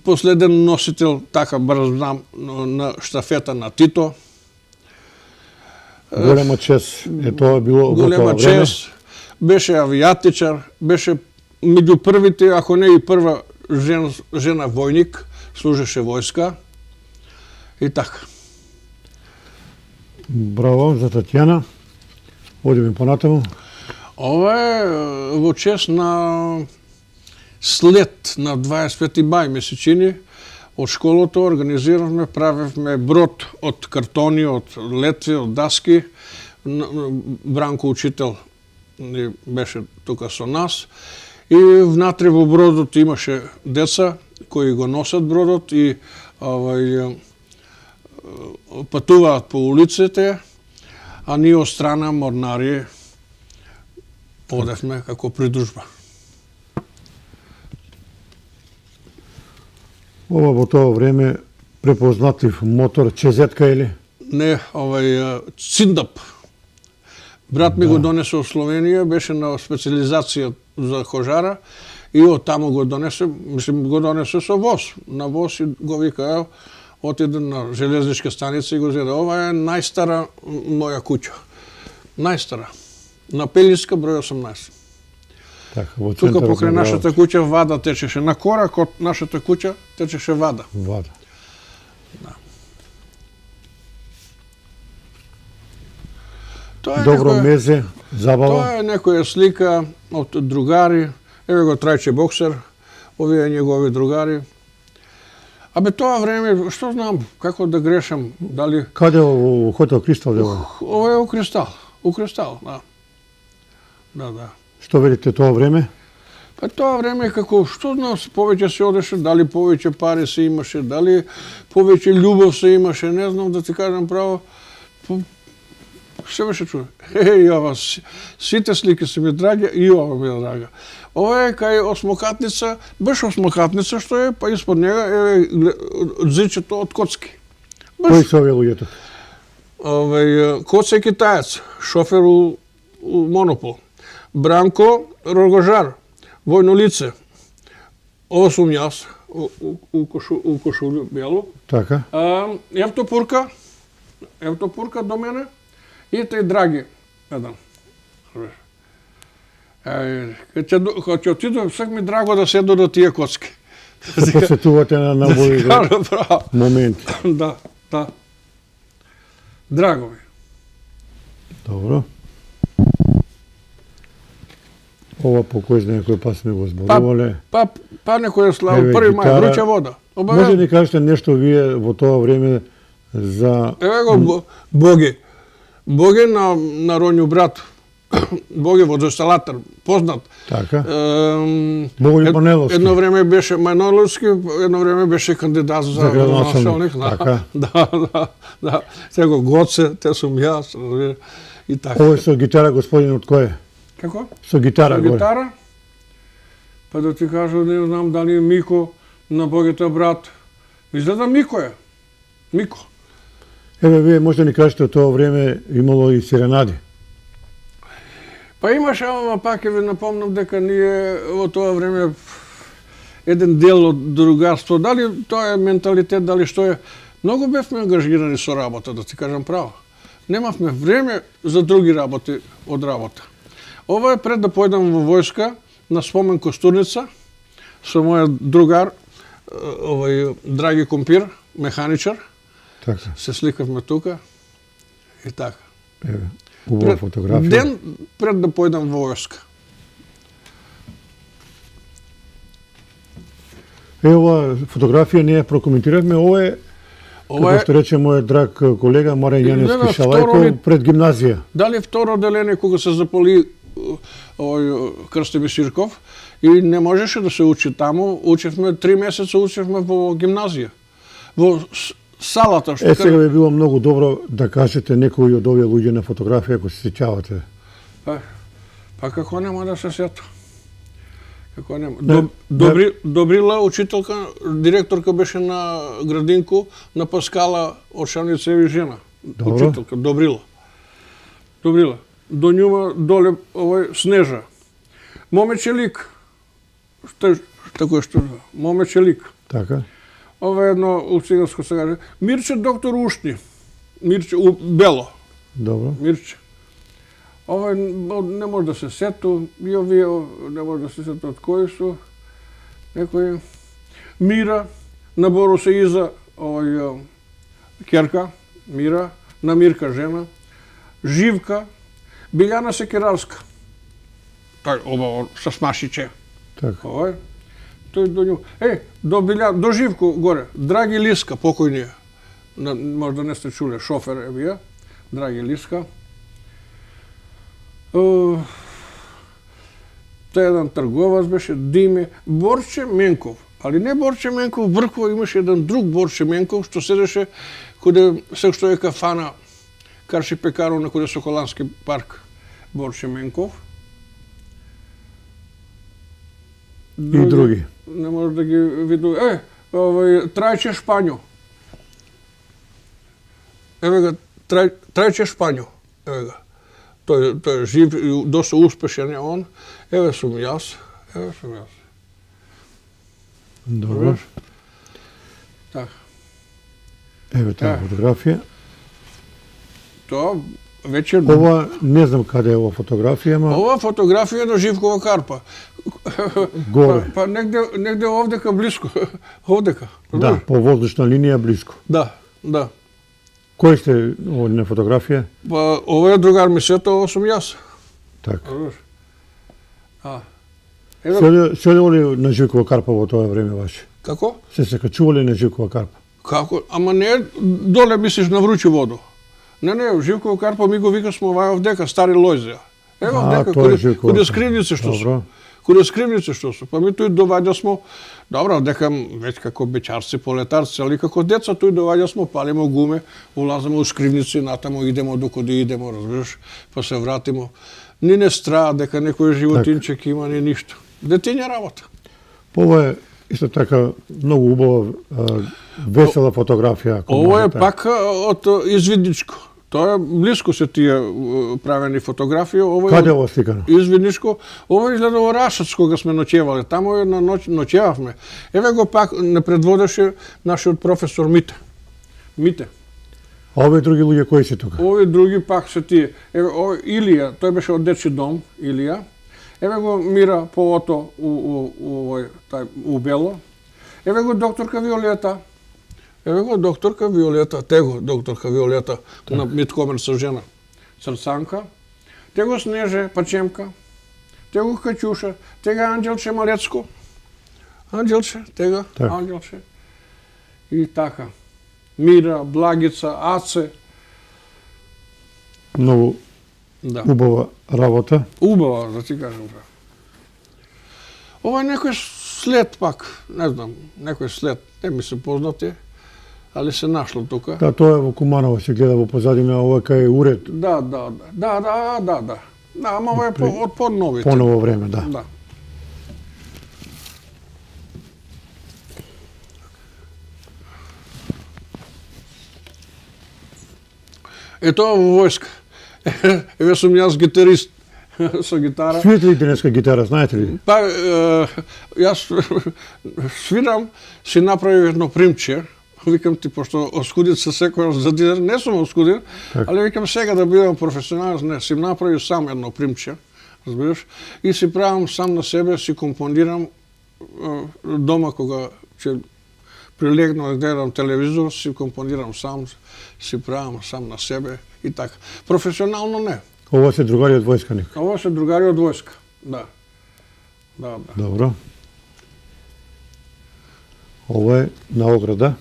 Последен носител, така брз знам, на штафета на Тито. Голема чест е тоа било во тоа време. Голема чест. Беше авијатичар, беше меѓу првите, ако не и прва жена војник, служеше војска. И така. Браво за Татјана. Одиме понатаму. Ова е во чест на слет на 25 мај, ми се чини, од школото организиравме, правевме брод од картони, од летви, од даски. Бранко учител беше тука со нас. И внатре во бродот имаше деца кои го носат бродот и патуваат по улиците, а ние од страна морнари одевме како придружба. Ова во тоа време препознатлив мотор Чезетка или? Не, Циндап. Брат ми го донесе од Словенија, беше на специализација за кожара и од таму го донесе, го донесе со воз. На воз и го вика, отиде на железничка станица и го зеде. Ова е најстара моја куќа. Најстара. На Пелиска број 18. Така, во Тука центарот покрај на нашата куќа вада течеше. На корак од нашата куќа течеше вада. Вада. Тоа е Добро некоја- мезе, забава. Тоа е некоја слика од другари. Еве го Трајче Боксер, овие негови другари. Абе тоа време, што знам, како да грешам, дали... Каде во хотел Кристал дева? Ова е у Кристал, да. Да. Што велите тоа време? Па тоа време како, што знам, повеќе се одеше, дали повеќе пари се имаше, дали повеќе љубов се имаше, не знам да ти кажам право. Се беше чудо. Ова, сите слики се ми драги и ова ми е драга. Ова е кај осмокатница, беше осмокатница што е, па испод нега е зичето од коцки. Кои се овие луѓето? Коце китаец, шофер у Монопол. Бранко Рогожар, војно лице. Ова сум јас, у кошулю бело. Така. Евтопурка до мене и тај Драги, еден. Кога ќе отидам, сак ми драго да седо до тие коцки. Се посетувате на овој момент. Да. Драго ми. Добро. Ова по кој знае кој пат сме го зборувале. Па некој слава, Еве, 1 мај, гитара. вруча вода. Може да ни кажете нешто вие во тоа време за... Еве го Боге на Ронју брат. Боге водосталатар, познат. Така. Боголјуб Манеловски. Едно време беше Манеловски, едно време беше кандидат за градоначалник. Така. Да. Сега Гоце, те сум јас, и така. Овој со гитара господин од кој е? Како? Со гитара горе. Гитара? Па да ти кажа, не знам дали е Мико на Богата брат. Изгледа Мико е. Мико. Еве, вие може да ни кажете од тоа време имало и сиренади. Па имаше, ама пак ќе ви напомнам дека ние во тоа време еден дел од другарство, дали тоа е менталитет, дали што е, многу бевме ангажирани со работа, да ти кажам право. Немавме време за други работи од работа. Ова е пред да појдам во војска на спомен Костурница со мојот другар, Драги Компир, механичар. Така. Се сликавме тука и така. Еве, убава фотографија. Ден пред да појдам во војска. Ова фотографија ние прокоментиравме, ова е како што рече мојот драг колега Марен Јаневски Шалајко пред гимназија. Дали второ деление кога се заполи Крстеви Сирков и не можеше да се учи таму, учевме 3 месеца учевме во гимназија. Во салата што сега би било многу добро да кажете некои од овие луѓе на фотографија ако се сеќавате. Па како нема да се сетам? Како нема? Добрила учителка, директорка беше на градинку на Паскала Оршаница жена. Учителка Добрила. До њума доле Снежа. Момече лик. Тако што момече лик. Така. Ова е едно у циганско се каже. Мирче доктор Ушни. Мирче Бело. Добро. Мирче. Ова не може да се сету, и овие не може да се сету од кои су. Некои Мира, на Бору се иза керка, Мира, на Мирка жена, Живка, Билјана Секерарска. Ова со Смашиче. Така. Ова тој до нju. До Живко горе, Драги Лиска, покојниот. Можда не сте чуле, шофер е бија, Драги Лиска. Тој еден трговац беше, Диме, Борче Менков. Али не Борче Менков, Бркова имаше еден друг Борче Менков, што седеше каде се што е кафана Карши Пекаров на каде Соколански парк. Борче Менков. И други. Не може да ги виду. Трајче Шпањо. Еве га, Трајче Шпањо. Еве га. Тој е жив и доста успешен е он. Еве сум јас. Добро. Так. Еве таа фотографија. Тоа вечер... Ова, не знам каде е ова фотографија, ама... Ова фотографија е на Живкова Карпа. Горе. Па негде овдека блиско. Овдека. Да, по воздушна линија блиско. Да. Кој сте на фотографија? Па ова е другар ми сето, ова сум јас. Така. Еве, Се одели на Живкова Карпа во тоа време ваше? како? Се качувале на Живкова Карпа? Како? Ама не доле мислиш на вручи воду. Не, Живкова Карпа ми го викасмо овдека, Стари Лојзија. Ево овдека, каде скривнице што су. Каде скривнице што су. Па ми тој доваѓа смо, добро, дека веќе како бечарци, полетарци, али како деца тој доваѓа смо, палимо гуме, улазимо у скривници, натамо идемо докаде идемо, разбираш, па се вратимо. Ни не страа дека некој животинчек има, ни ништо. Детиња работа. Ова е исто така многу убава весела фотографија. Ова е пак од Извидничко. Тоа е блиско се тие правени фотографии. Каде е ова сликано? Извидничко. Ова изгледа во Рашац кога сме ночевале. Таму на ночевавме. Еве го пак не предводеше нашиот професор Мите. А овие други луѓе кои се тука? Овие други пак се тие. Еве Илија, тој беше од дечи дом, Илија. Еве го Мира Полото у Бело. Еве го докторка Виолета. Tego doktorka Violeta, na Mitkomer sa žena, Crcanka. Tego Sneže Pačemka. Tego Kaćuša. Tega Anđelče Malecko. Anđelče. I така. Mira, Blagica, Ace. Mnogo убава работа. Убава, да ти кажем. Ова е некој след пак, не знам, некој след, не ми се познати. Ali se našlo тука. Да, тоа е во Куманово, се гледа во позадина, ова кај уред. Да. Да, ама ова е од по-новите. По-ново време, да. Да. Тоа во војска. Еве сум јас гитарист со гитара. Свирите ли денеска гитара, знаете ли? Па, јас свирам, си направив едно примче. Викам ти, пошто оскудица секојаш за дизер, не сум оскуден, али викам сега да бидам професионален, не, си направив сам едно примче, разбираш, и си правам сам на себе, си компонирам дома кога ќе прилегнам да гледам телевизор, си компонирам сам, си правам сам на себе и така. Професионално не. Ова се другари од војсканик? Ова се другари од војска, да. Добро. Ова е на ограда.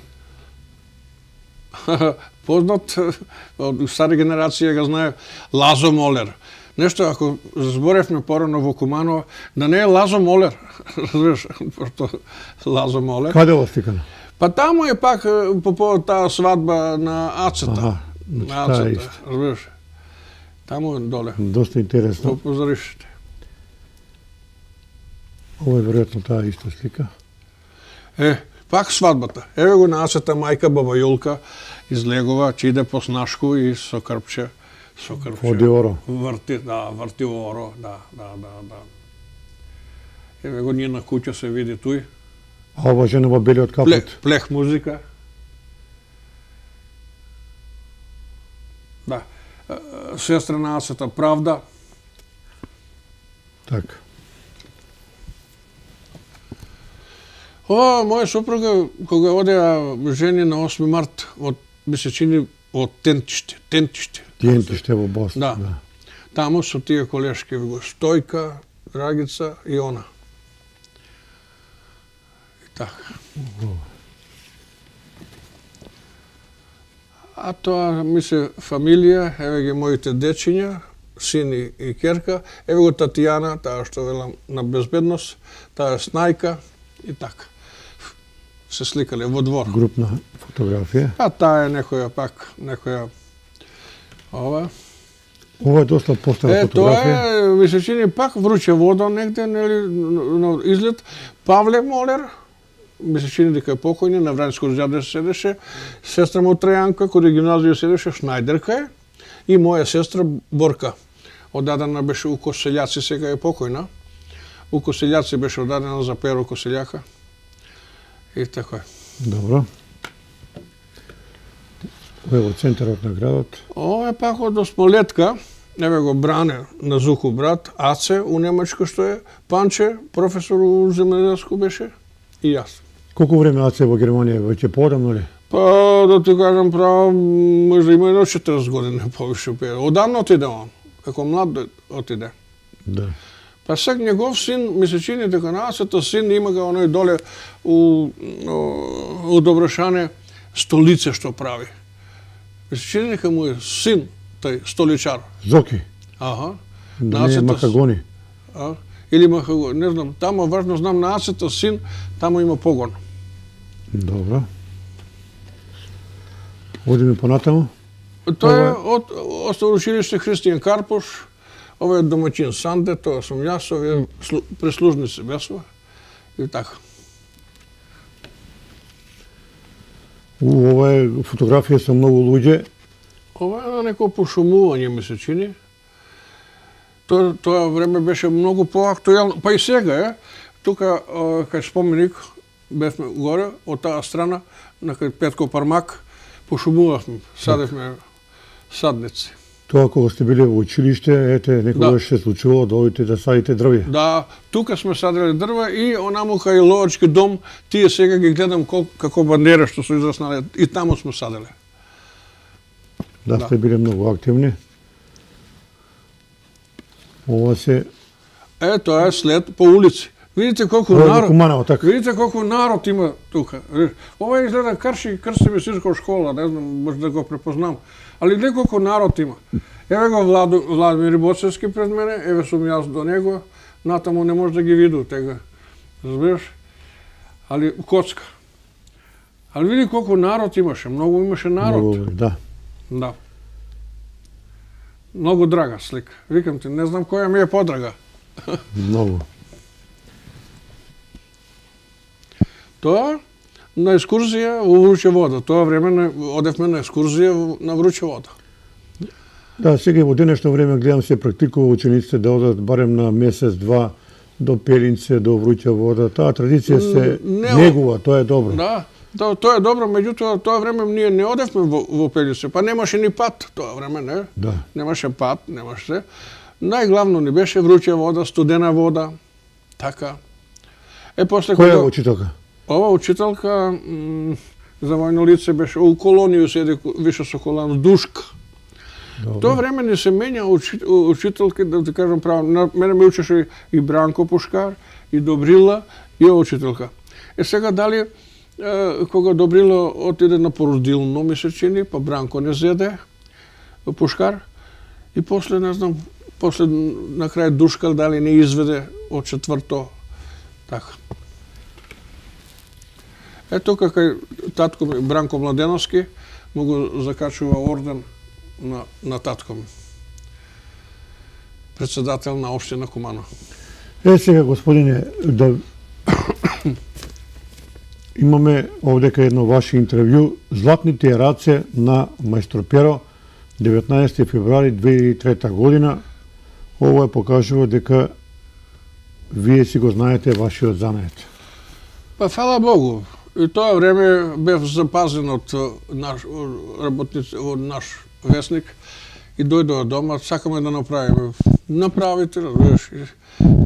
Познат, од стари генерација го знае, Лазо Молер. Нешто, ако зборевме порано во Куманово, да не е Лазо Молер, разбираш, пошто Лазо Молер. Каде ова сликано? Па таму е пак по повод таа свадба на Ацета. На Ацета, разбираш. Таму доле. Доста интересно. По позориште. Ова е веројатно таа иста слика. Пак свадбата. Еве го на Ацета мајка, баба Јулка, излегува, че иде по снашку и со крпче. Оди оро. Врти оро, да. Еве го ние на куќа се види туј. А ова жена во белиот капут? Плех музика. Да. Сестра на Ацета Правда. Така. Ова моја супруга кога одеа жени на 8 март ми се чини од Тентиште во Босна. Да. Таму со тие колешки го Стојка, Драгица и она. Така. А тоа ми се фамилија, еве ги моите дечиња, син и керка, еве го Татјана, таа што велам на безбедност, таа е снајка и така. Се сликале во двор. Групна фотографија. А таа е некоја ова. Ова е доста постара Тоа фотографија. е, ми се чини пак вруче вода негде, нели, на излет. Павле Молер, ми се чини дека е покојни, на Врањско зјаде седеше, сестра му Трајанка, кој гимназија седеше, Шнајдерка е, и моја сестра Борка. Одадена беше у Коселјаци, сега е покојна. У Коселјаци беше одадена за Перо Коселјака. И така е. Добро. Ова е во центарот на градот. Ова е пак од Осмолетка, еве го Бране на Зуху брат, Аце у Немачка што е, Панче, професор у земјоделско беше, и јас. Колку време Аце во Германија? Веќе поодамно ли? Па, да ти кажам право, можда има едно 40 години повише. Одамно отиде он, како млад отиде. Да. Па сега негов син, ми се чини дека на Ацето син има га оној доле у Доброшане столице што прави. Ми се чини дека му е син, тај столичар. Зоки. Аха. Да На не е Ацето Макагони. или Махагони, не знам, тамо важно знам на Ацето син, тамо има погон. Добро. Одиме понатаму. Тоа е од Основно училиште Христијан Карпуш, ова е домаќин Санде, тоа сум јас, овие прислужници бесува и така. Ова е фотографија со многу луѓе. Ова е на неко пошумување ми се чини. Тоа време беше многу поактуелно, па и сега е. Тука кај споменик бевме горе од таа страна на кај Петко Пармак, пошумувавме, садевме садници. Тоа кога сте биле во училиште, ете, некогаш се случувало да одите да садите дрвја. Да, тука сме саделе дрва и онаму кај ловачки дом, тие сега ги гледам како бандера што се израснале и таму сме саделе. Да, сте биле многу активни. Ова се... Тоа е след по улици. Видите колку Ова е народ. Куманово, така. Видите колку народ има тука. Ова изгледа Крстимир Сирскова школа, не знам, може да го препознам. Али гледа колку народ има. Еве го Владимир Боцевски пред мене, еве сум јас до него, натаму не може да ги виду тега. Разбираш? Али коцка. Али види колку народ имаше, многу имаше народ. Многу, да. Да. Многу драга слика. Викам ти, не знам која ми е подрага. Многу. Тоа на екскурзија во Вруче вода. Тоа време одевме на екскурзија на Вруче вода. Да, сега и во денешно време гледам се практикува учениците да одат барем на месец-два до Пелинце, до Вруче вода. Таа традиција се негува, тоа е добро. Да, тоа е добро, меѓутоа тоа време ние не одевме во Пелинце, па немаше ни пат тоа време, не? Да. Немаше пат, немаше се. Најглавно ни беше Вруче вода, студена вода, така. После Која е учителка? Ова учителка за војно лице беше у колонију седе Више Соколан Душка. Тоа време не се менја учителки, да ти кажам право. На мене ме учеше и Бранко Пушкар, и Добрила, и учителка. Сега дали кога Добрила отиде на породилно, ми се чини, па Бранко не зеде, Пушкар, и после, не знам, после на крај Душка дали не изведе од четврто, така. Ето кај татко ми, Бранко Младеновски, му го закачува орден на татко ми. Председател на општина Кумано. Сега, господине, да имаме овдека едно ваше интервју, Златните раце на мајстор Перо, 19 февруари 2003 година. Ова покажува дека вие си го знаете вашиот занает. Па, фала Богу. И тоа време бев запазен од наш работници, од наш весник и дојдоа дома, сакаме да направиме. Направите, разбираш,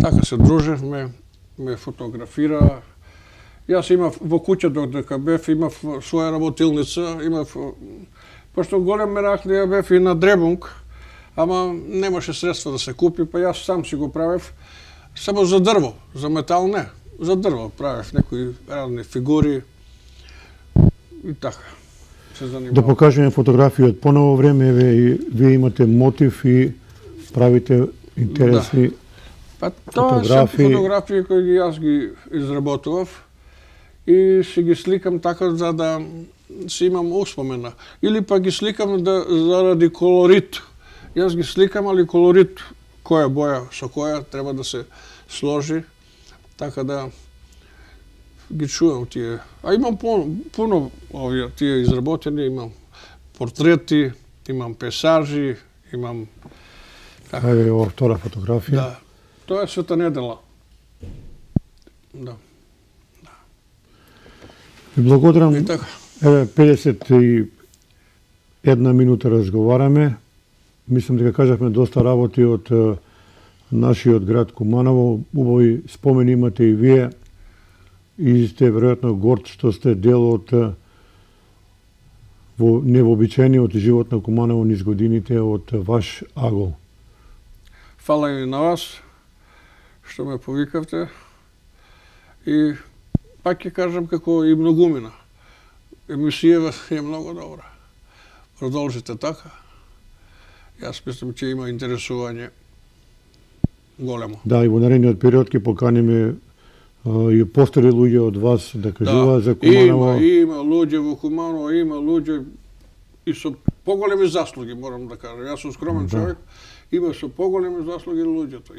така се дружевме, ме фотографира. Јас имав во куќа додека бев, имав своја работилница, имав, пошто голем мераклија бев и на дребунг, ама немаше средства да се купи, па јас сам си го правев, само за дрво, за метал не. за дрво правев некои разни фигури и така. Се Да занимавам. покажеме фотографии од поново време, еве и вие имате мотив и правите интересни Па тоа се фотографии. фотографии кои ги јас ги изработував и си ги сликам така за да си имам успомена. Или па ги сликам заради колорит. Јас ги сликам, али колорит, која боја со која треба да се сложи, така да ги чувам тие. А имам пуно овие тие изработени, имам портрети, имам пейзажи, имам Еве ова втора фотографија. да. Тоа е Света недела. Да. Ви благодарам. И така. Еве 51 минута разговараме. Мислам дека кажавме доста работи од нашиот град Куманово. Убави спомени имате и вие. И сте веројатно горд што сте дел од невообичаениот живот на Куманово низ годините од ваш агол. Фала и на вас што ме повикавте. И пак ќе кажам како и многумина. Емисијава е многу добра. Продолжите така. Јас мислам че има интересување големо. Да, и во наредниот период ќе поканиме и постари луѓе од вас да кажуваат за Куманово. Има луѓе во Куманово, има луѓе и со поголеми заслуги, морам да кажам. Јас сум скромен Да. човек, има со поголеми заслуги луѓето.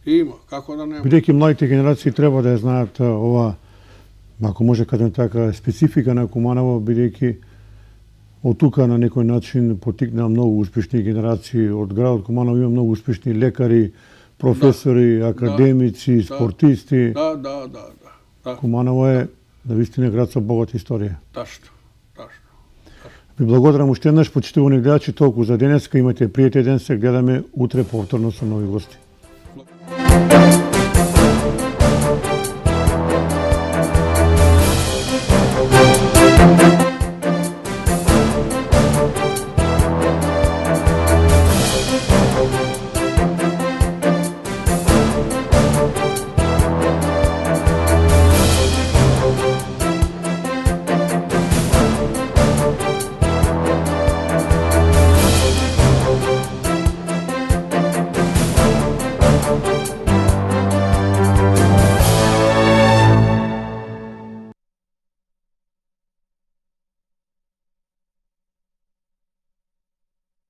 Има, како да нема. Бидејќи младите генерации треба да ја знаат ова, ако може кажем така, специфика на Куманово, бидејќи од тука на некој начин потикна многу успешни генерации од градот Куманово, има многу успешни лекари, професори, академици, спортисти. Да. Куманово е навистина град со богата историја. Ташно. Ви благодарам уште еднаш, почитувани гледачи, толку за денеска. Имате пријатен ден, се гледаме утре повторно со нови гости.